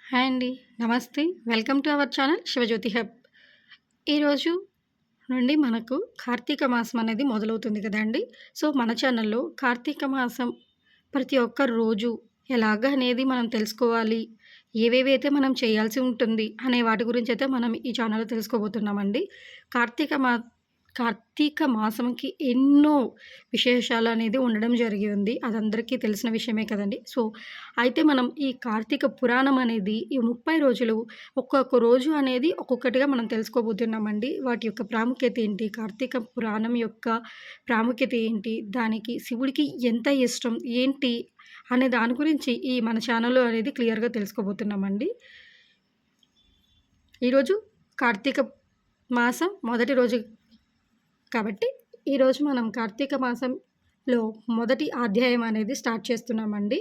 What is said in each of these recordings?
Hi అండి. నమస్తే. Welcome to our channel Shivajyothi hub. ఈరోజు నుండి మనకు కార్తీక మాసం అనేది మొదలవుతుంది కదండీ! సో, మన ఛానల్‌లో కార్తీక మాసం ప్రతి ఒక్క రోజు ఎలాగా అనేది మనం తెలుసుకోవాలి, ఏవేవైతే మనం చేయాల్సి ఉంటుంది అనే వాటి గురించైతే మనం ఈ ఛానల్‌లో తెలుసుకోబోతున్నామండి. కార్తీక మా కార్తీక మాసంకి ఎన్నో విశేషాలనేది ఉండడం జరిగి ఉంది. అదందరికీ తెలిసిన విషయమే కదండీ! సో, అయితే మనం ఈ కార్తీక పురాణం అనేది ఈ 30 రోజులు ఒక్కొక్క రోజు అనేది ఒక్కొక్కటిగా మనం తెలుసుకోబోతున్నామండి. వాటి యొక్క ప్రాముఖ్యత ఏంటి? కార్తీక పురాణం యొక్క ప్రాముఖ్యత ఏంటి? దానికి శివుడికి ఎంత ఇష్టం? ఏంటి? అనే దాని గురించి ఈ మన ఛానల్‌లో అనేది క్లియర్‌గా తెలుసుకోబోతున్నామండి. ఈరోజు కార్తీక మాసం మొదటి రోజు కాబట్టి ఈరోజు మనం కార్తీక మాసంలో మొదటి అధ్యాయం అనేది స్టార్ట్ చేస్తున్నామండి.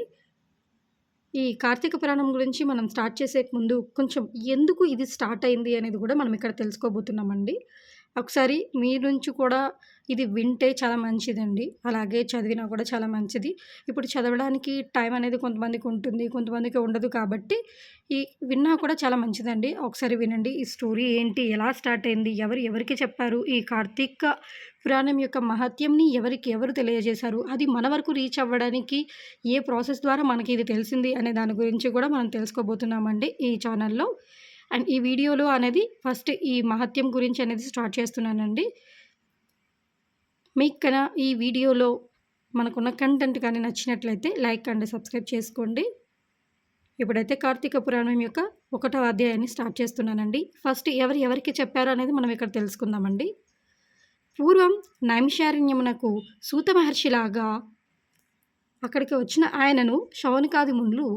ఈ కార్తీక పురాణం గురించి మనం స్టార్ట్ చేసే ముందు కొంచెం ఎందుకు ఇది స్టార్ట్ అయింది అనేది కూడా మనం ఇక్కడ తెలుసుకోబోతున్నామండి. ఒకసారి మీ నుంచి కూడా ఇది వింటే చాలా మంచిదండి. అలాగే చదివినా కూడా చాలా మంచిది. ఇప్పుడు చదవడానికి టైం అనేది కొంతమందికి ఉంటుంది, కొంతమందికి ఉండదు కాబట్టి ఈ విన్నా కూడా చాలా మంచిదండి. ఒకసారి వినండి. ఈ స్టోరీ ఏంటి? ఎలా స్టార్ట్ అయింది? ఎవరికి చెప్పారు? ఈ కార్తీక పురాణం యొక్క మహత్యంని ఎవరు తెలియజేశారు? అది మన వరకు రీచ్ అవ్వడానికి ఏ ప్రాసెస్ ద్వారా మనకి ఇది తెలిసింది అనే దాని గురించి కూడా మనం తెలుసుకోబోతున్నామండి ఈ ఛానల్‌లో. అండ్ ఈ వీడియోలో అనేది ఫస్ట్ ఈ మహత్యం గురించి అనేది స్టార్ట్ చేస్తున్నానండి. మీకు కన ఈ వీడియోలో మనకున్న కంటెంట్ కానీ నచ్చినట్లయితే లైక్ అండ్ సబ్స్క్రైబ్ చేసుకోండి. ఇప్పుడైతే కార్తీక పురాణం యొక్క 1వ అధ్యాయాన్ని స్టార్ట్ చేస్తున్నానండి. ఫస్ట్ ఎవరికి చెప్పారు అనేది మనం ఇక్కడ తెలుసుకుందామండి. పూర్వం నైమిషారణ్యమునకు సూత మహర్షిలాగా అక్కడికి వచ్చిన ఆయనను శౌనకాది మునులు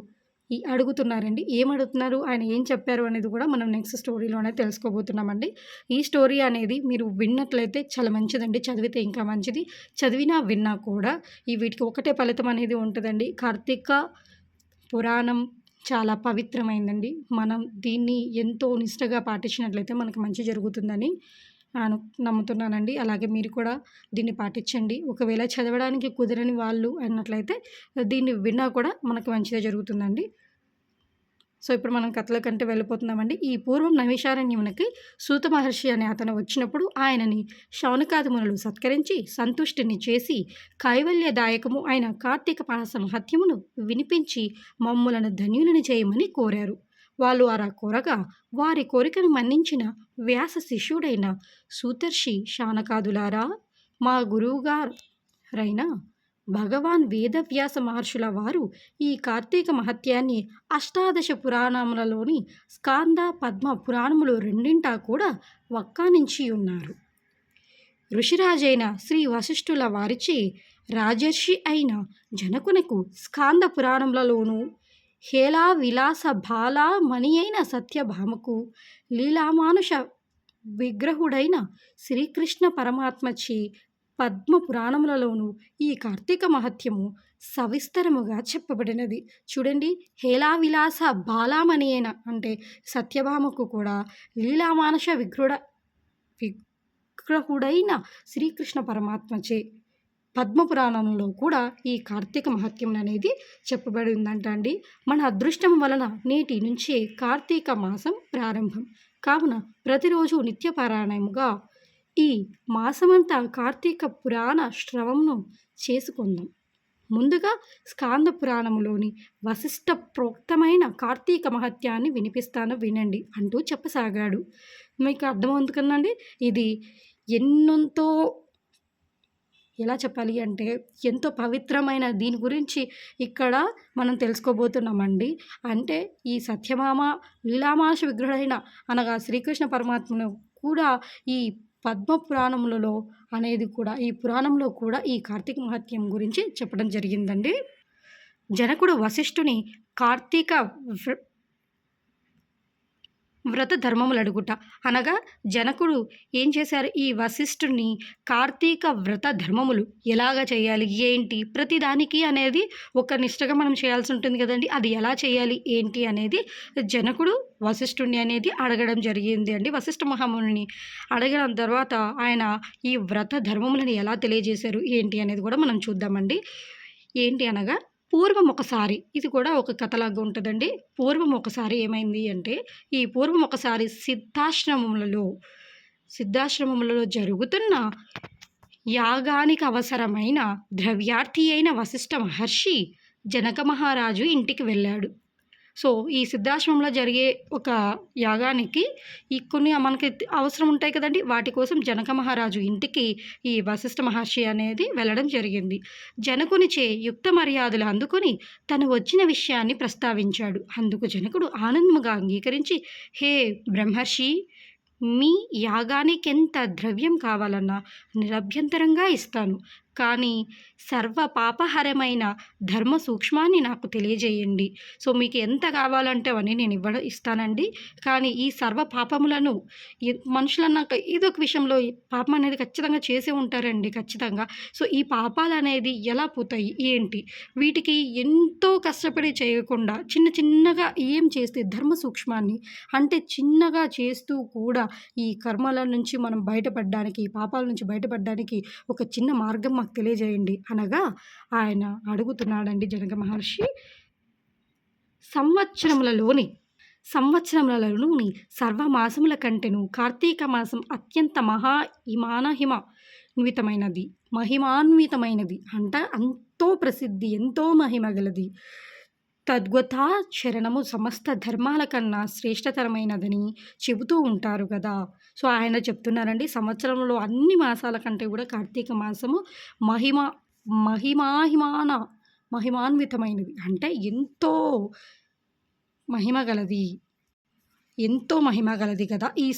అడుగుతున్నారండి. ఏమడుగుతున్నారు? ఆయన ఏం చెప్పారు అనేది కూడా మనం నెక్స్ట్ స్టోరీలోనే తెలుసుకోబోతున్నామండి. ఈ స్టోరీ అనేది మీరు విన్నట్లయితే చాలా మంచిదండి. చదివితే ఇంకా మంచిది. చదివినా విన్నా కూడా వీటికి ఒకటే ఫలితం అనేది ఉంటుందండి. కార్తీక పురాణం చాలా పవిత్రమైందండి. మనం దీన్ని ఎంతో నిష్టగా పాటించినట్లయితే మనకు మంచి జరుగుతుందని నమ్ముతున్నానండి. అలాగే మీరు కూడా దీన్ని పాటించండి. ఒకవేళ చదవడానికి కుదరని వాళ్ళు అన్నట్లయితే దీన్ని విన్నా కూడా మనకు మంచిదే జరుగుతుందండి. సో, ఇప్పుడు మనం కథలకంటే వెళ్ళిపోతున్నామండి. ఈ పూర్వం నైమిషారణ్యమునకి సూత మహర్షి అనే అతను వచ్చినప్పుడు ఆయనని శౌనకాది మునులు సత్కరించి సంతుష్టిని చేసి కైవల్యదాయకము అయిన కార్తీక మాస మహత్యమును వినిపించి మమ్ములను ధన్యులను చేయమని కోరారు. వాళ్ళు అలా కోరగా వారి కోరికను మన్నించిన వ్యాస శిష్యుడైన సూతర్షి శానకాదులారా, మా గురువుగారైన భగవాన్ వేదవ్యాస మహర్షుల వారు ఈ కార్తీక మహత్యాన్ని అష్టాదశ పురాణములలోని స్కాంద పద్మ పురాణములు రెండింటా కూడా వక్కానించి ఉన్నారు. ఋషిరాజైన శ్రీ వశిష్ఠుల వారిచే రాజర్షి అయిన జనకునకు స్కాంద పురాణములలోనూ హేలా విలాస బాలా మణి అయిన సత్యభామకు లీలామానుష విగ్రహుడైన శ్రీకృష్ణ పరమాత్మచే పద్మ పురాణములలోనూ ఈ కార్తీక మహత్యము సవిస్తరముగా చెప్పబడినది. చూడండి, హేలా విలాస బాలామణి అయిన అంటే సత్యభామకు కూడా లీలామానుష విగ్రహుడైన శ్రీకృష్ణ పరమాత్మచే పద్మపురాణంలో కూడా ఈ కార్తీక మహత్యం అనేది చెప్పబడి ఉందంట అండి. మన అదృష్టం వలన నేటి నుంచే కార్తీక మాసం ప్రారంభం కావున ప్రతిరోజు నిత్యపారాయణముగా ఈ మాసమంతా కార్తీక పురాణ శ్రవణం చేసుకుందాం. ముందుగా స్కాంద పురాణములోని వశిష్ఠ ప్రోక్తమైన కార్తీక మహత్యాన్ని వినిపిస్తాను వినండి అంటూ చెప్పసాగాడు. మీకు అర్థమవుతుంది కదండి. ఇది ఎన్నెంతో ఎలా చెప్పాలి అంటే ఎంతో పవిత్రమైన దీని గురించి ఇక్కడ మనం తెలుసుకోబోతున్నామండి. అంటే ఈ సత్యభామ లీలామానుష విగ్రహుడైన అనగా శ్రీకృష్ణ పరమాత్మను కూడా ఈ పద్మ పురాణములలో అనేది కూడా ఈ పురాణంలో కూడా ఈ కార్తీక మహత్యం గురించి చెప్పడం జరిగిందండి. జనకుడు వశిష్ఠుని కార్తీక వ్రత ధర్మములు అడుగుట అనగా జనకుడు ఏం చేశారు? ఈ వశిష్ఠుని కార్తీక వ్రత ధర్మములు ఎలాగ చేయాలి, ఏంటి, ప్రతిదానికి అనేది ఒక నిష్టగా మనం చేయాల్సి ఉంటుంది కదండి. అది ఎలా చేయాలి ఏంటి అనేది జనకుడు వశిష్ఠుని అనేది అడగడం జరిగింది అండి. వశిష్ఠ మహాముని అడగిన తర్వాత ఆయన ఈ వ్రత ధర్మములను ఎలా తెలియజేశారు ఏంటి అనేది కూడా మనం చూద్దామండి. ఏంటి అనగా పూర్వం ఒకసారి ఇది కూడా ఒక కథలాగా ఉంటదండి. పూర్వం ఒకసారి ఏమైంది అంటే, ఈ పూర్వం ఒకసారి సిద్ధాశ్రమములలో జరుగుతున్న యాగానికి అవసరమైన ద్రవ్యార్థి అయిన వశిష్ఠ మహర్షి జనక మహారాజు ఇంటికి వెళ్ళాడు. సో, ఈ సిద్ధాశ్రమంలో జరిగే ఒక యాగానికి ఈ కొన్ని మనకి అవసరం ఉంటాయి కదండీ! వాటి కోసం జనక మహారాజు ఇంటికి ఈ వశిష్ఠ మహర్షి అనేది వెళ్ళడం జరిగింది. జనకునిచే యుక్త మర్యాదలు అందుకొని తను వచ్చిన విషయాన్ని ప్రస్తావించాడు. అందుకు జనకుడు ఆనందముగా అంగీకరించి, "హే బ్రహ్మర్షి! మీ యాగానికెంత ద్రవ్యం కావాలన్నా నిరభ్యంతరంగా ఇస్తాను. కానీ సర్వ పాపహరమైన ధర్మ సూక్ష్మాన్ని నాకు తెలియజేయండి. సో, మీకు ఎంత కావాలంటే అవన్నీ నేను ఇస్తానండి. కానీ ఈ సర్వ పాపములను మనుషులన్నాక ఏదో ఒక విషయంలో ఈ పాపం అనేది ఖచ్చితంగా చేసే ఉంటారండి ఖచ్చితంగా. సో, ఈ పాపాలనేది ఎలా పోతాయి? ఏంటి? వీటికి ఎంతో కష్టపడి చేయకుండా చిన్న చిన్నగా ఏం చేస్తే ధర్మ సూక్ష్మాన్ని అంటే చిన్నగా చేస్తూ కూడా ఈ కర్మల నుంచి మనం బయటపడడానికి, ఈ పాపాల నుంచి బయటపడడానికి ఒక చిన్న మార్గం మాకు తెలియజేయండి" అనగా ఆయన అడుగుతున్నాడండి జనక మహర్షి. సంవత్సరములలోని సంవత్సరములలోని సర్వమాసముల కంటెను కార్తీక మాసం అత్యంత మహిమాన్వితమైనది అంటే ఎంతో ప్రసిద్ధి, ఎంతో మహిమ గలది. తద్గతాచరణము సమస్త ధర్మాల కన్నా శ్రేష్టతరమైనదని చెబుతూ ఉంటారు కదా! సో, ఆయన చెప్తున్నారండి సంవత్సరంలో అన్ని మాసాల కంటే కూడా కార్తీక మాసము మహిమ మహిమాహిమాన మహిమాన్వితమైనది. అంటే మహిమ గలది. ఎంతో మహిమ గలది కదా! ఈ